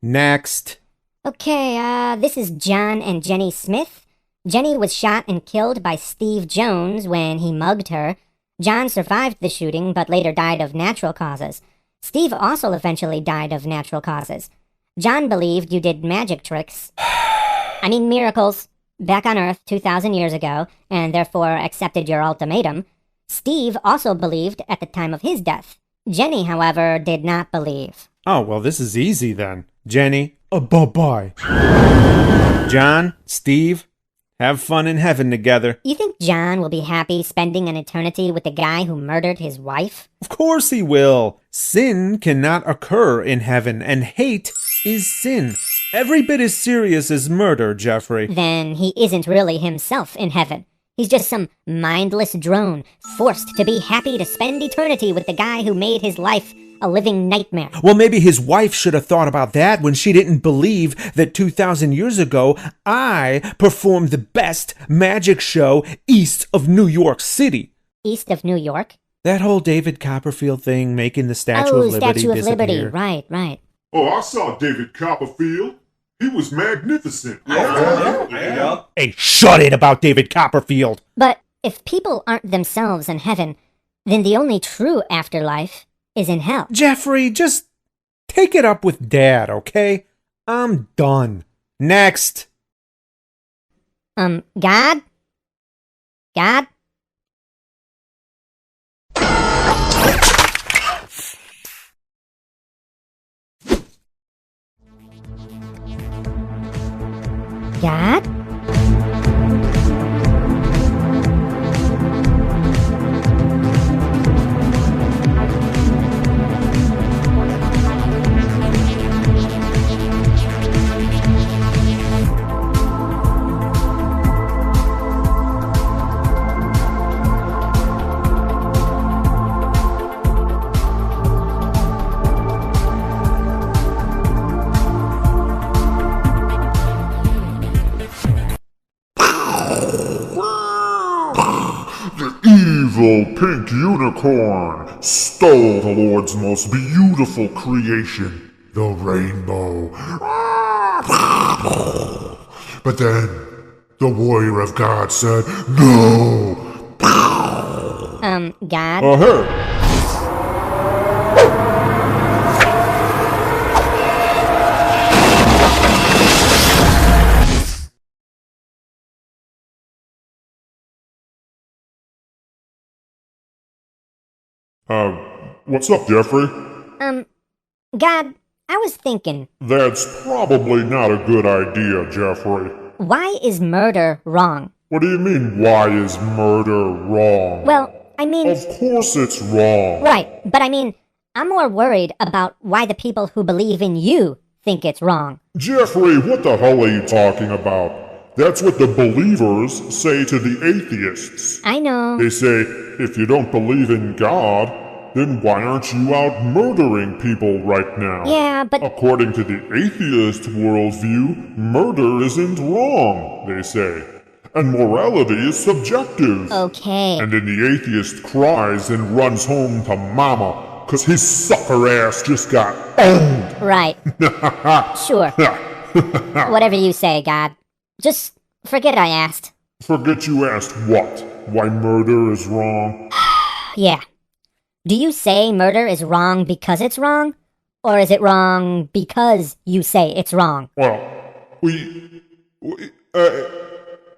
Next. Okay, this is John and Jenny Smith. Jenny was shot and killed by Steve Jones when he mugged her. John survived the shooting but later died of natural causes. Steve also eventually died of natural causes. John believed you did magic tricks. Miracles. Back on Earth 2,000 years ago, and therefore accepted your ultimatum. Steve also believed at the time of his death. Jenny, however, did not believe. Oh, well, this is easy then. Jenny, bye-bye. John, Steve, have fun in heaven together. You think John will be happy spending an eternity with the guy who murdered his wife? Of course he will. Sin cannot occur in heaven, and hate is sin. Every bit as serious as murder, Jeffrey. Then he isn't really himself in heaven. He's just some mindless drone, forced to be happy to spend eternity with the guy who made his life a living nightmare. Well, maybe his wife should have thought about that when she didn't believe that 2,000 years ago I performed the best magic show east of New York City. East of New York? That whole David Copperfield thing making the Statue of Liberty Statue of disappear. Liberty, right. Oh, I saw David Copperfield. He was magnificent. Hey, shut it about David Copperfield. But if people aren't themselves in heaven, then the only true afterlife is in hell. Jeffrey, just take it up with Dad, okay? I'm done. Next. God? God? God? Evil pink unicorn stole the Lord's most beautiful creation, the rainbow. But then, the warrior of God said, no! God? Hey! What's up, Jeffrey? God, I was thinking. That's probably not a good idea, Jeffrey. Why is murder wrong? What do you mean, why is murder wrong? Well, Of course it's wrong. Right, but I'm more worried about why the people who believe in you think it's wrong. Jeffrey, what the hell are you talking about? That's what the believers say to the atheists. I know. They say, if you don't believe in God, then why aren't you out murdering people right now? Yeah, but... According to the atheist worldview, murder isn't wrong, they say. And morality is subjective. Okay. And then the atheist cries and runs home to mama, 'cause his sucker ass just got owned. Right. Sure. Whatever you say, God. Just forget I asked. Forget you asked what? Why murder is wrong? Yeah. Do you say murder is wrong because it's wrong? Or is it wrong because you say it's wrong? Well,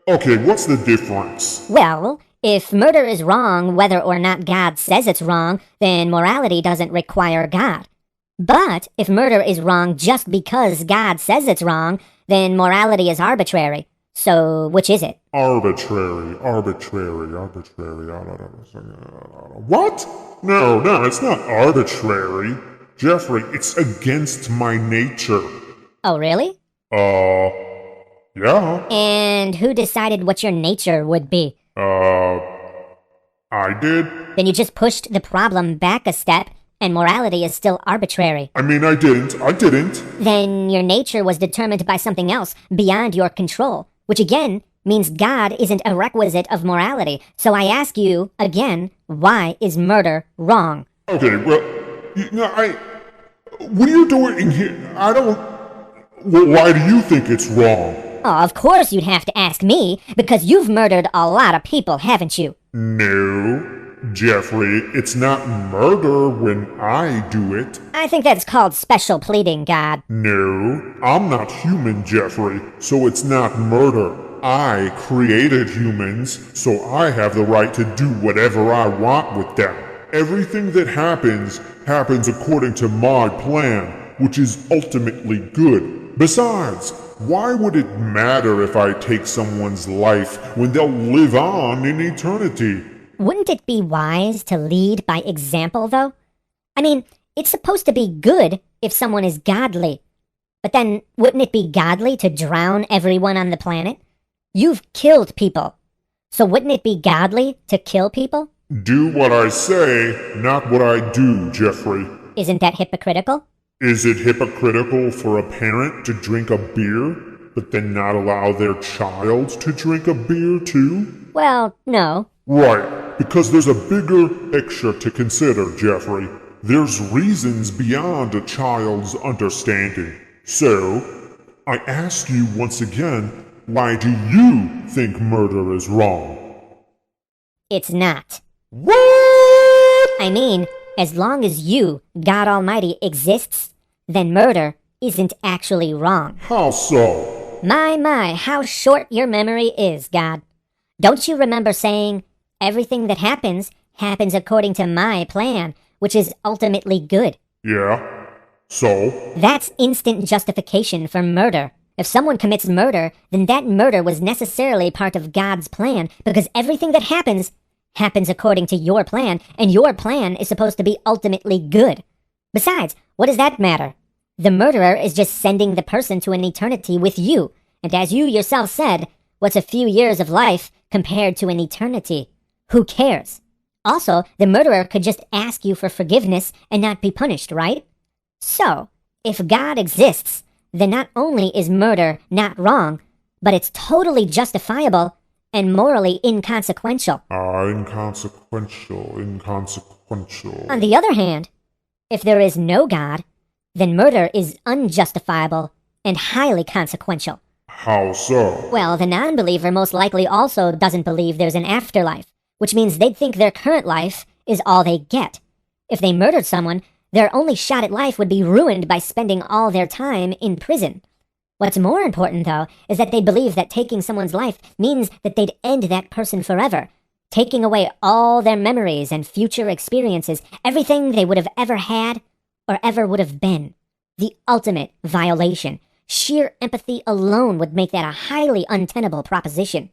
okay, what's the difference? Well, if murder is wrong whether or not God says it's wrong, then morality doesn't require God. But if murder is wrong just because God says it's wrong, then morality is arbitrary. So, which is it? Arbitrary. What? No, it's not arbitrary. Jeffrey, it's against my nature. Oh, really? Yeah. And who decided what your nature would be? I did. Then you just pushed the problem back a step, and morality is still arbitrary. I didn't. Then your nature was determined by something else, beyond your control, which again means God isn't a requisite of morality. So I ask you, again, why is murder wrong? Okay, well, what are you doing here? Well, why do you think it's wrong? Oh, of course you'd have to ask me, because you've murdered a lot of people, haven't you? No, Jeffrey, it's not murder when I do it. I think that's called special pleading, God. No, I'm not human, Jeffrey, so it's not murder. I created humans, so I have the right to do whatever I want with them. Everything that happens according to my plan, which is ultimately good. Besides, why would it matter if I take someone's life when they'll live on in eternity? Wouldn't it be wise to lead by example, though? I mean, it's supposed to be good if someone is godly. But then, wouldn't it be godly to drown everyone on the planet? You've killed people. So wouldn't it be godly to kill people? Do what I say, not what I do, Jeffrey. Isn't that hypocritical? Is it hypocritical for a parent to drink a beer, but then not allow their child to drink a beer too? Well, no. Right, because there's a bigger picture to consider, Jeffrey. There's reasons beyond a child's understanding. So, I ask you once again, why do you think murder is wrong? It's not. What? I mean, as long as you, God Almighty, exists, then murder isn't actually wrong. How so? My, how short your memory is, God. Don't you remember saying, everything that happens according to my plan, which is ultimately good? Yeah. So? That's instant justification for murder. If someone commits murder, then that murder was necessarily part of God's plan, because everything that happens according to your plan, and your plan is supposed to be ultimately good. Besides, what does that matter? The murderer is just sending the person to an eternity with you, and as you yourself said, what's a few years of life compared to an eternity? Who cares? Also, the murderer could just ask you for forgiveness and not be punished, right? So, if God exists, then not only is murder not wrong, but it's totally justifiable and morally inconsequential. Inconsequential. On the other hand, if there is no God, then murder is unjustifiable and highly consequential. How so? Well, the non-believer most likely also doesn't believe there's an afterlife, which means they'd think their current life is all they get. If they murdered someone, their only shot at life would be ruined by spending all their time in prison. What's more important, though, is that they believe that taking someone's life means that they'd end that person forever, taking away all their memories and future experiences, everything they would have ever had or ever would have been. The ultimate violation. Sheer empathy alone would make that a highly untenable proposition.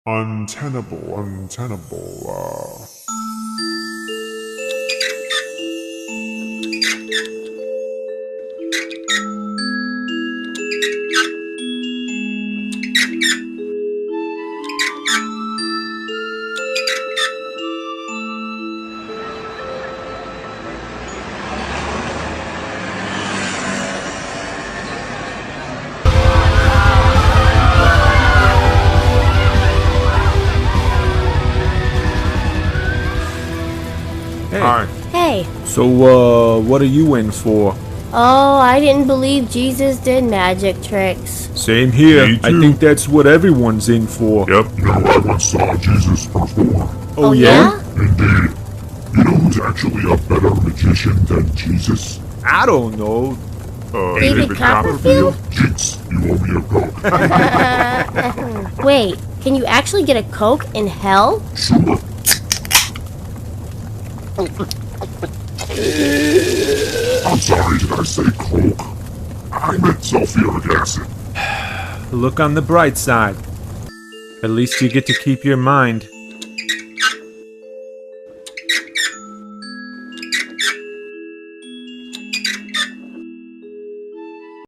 Untenable. Hi. Hey. So, what are you in for? Oh, I didn't believe Jesus did magic tricks. Same here. Me I too. think that's what everyone's in for. Yep, I once saw Jesus perform. Oh, yeah? Indeed. You know who's actually a better magician than Jesus? I don't know. David Copperfield? Jinx, you owe me a Coke. Wait, can you actually get a Coke in hell? Sure. I'm sorry, did I say Coke? I meant sulfuric acid. Look on the bright side. At least you get to keep your mind.